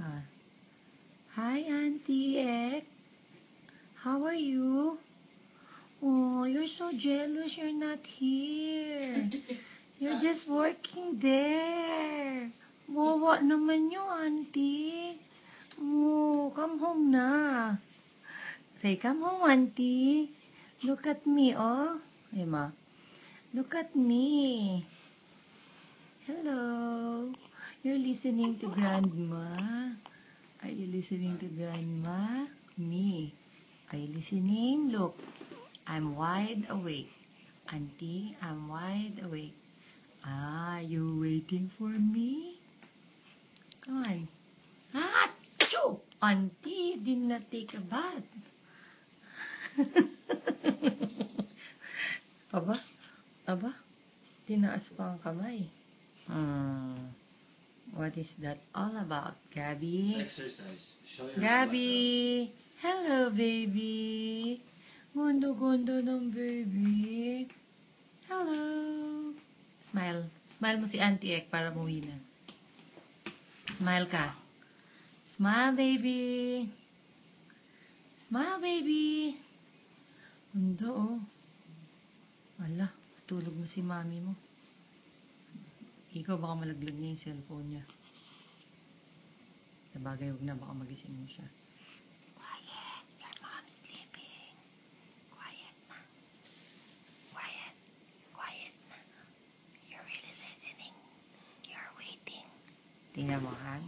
Ah. Hi, Auntie Ek. How are you? Oh, you're so jealous you're not here. You're just working there. Wawa naman yung Auntie. Oh, come home na. Say, come home, Auntie. Look at me, oh. Hey, Ma. Look at me. Hello. You're listening to Grandma. Are you listening to Grandma? Me. Are you listening? Look. I'm wide awake. Auntie, I'm wide awake. Ah, you waiting for me? Come on. Ah, achoo! Auntie, did not take a bath. Aba? Aba? Tinaas pa ang kamay. What is that all about, Gabby? Exercise. Show your Gabby! Hello, baby! Gondo-gondo ng baby. Hello! Smile. Smile mo si Auntie Ek para muwi na. Smile ka. Smile, baby! Smile, baby! Gondo, oh. Wala, tulog na si mami mo. Ikaw baka malaglag niya yung cellphone niya. Sabagay, huwag na, baka magising mo siya. Quiet, your mom's sleeping. Quiet na. Quiet. Quiet na. You're really listening. You're waiting. Tingnan mo, ha?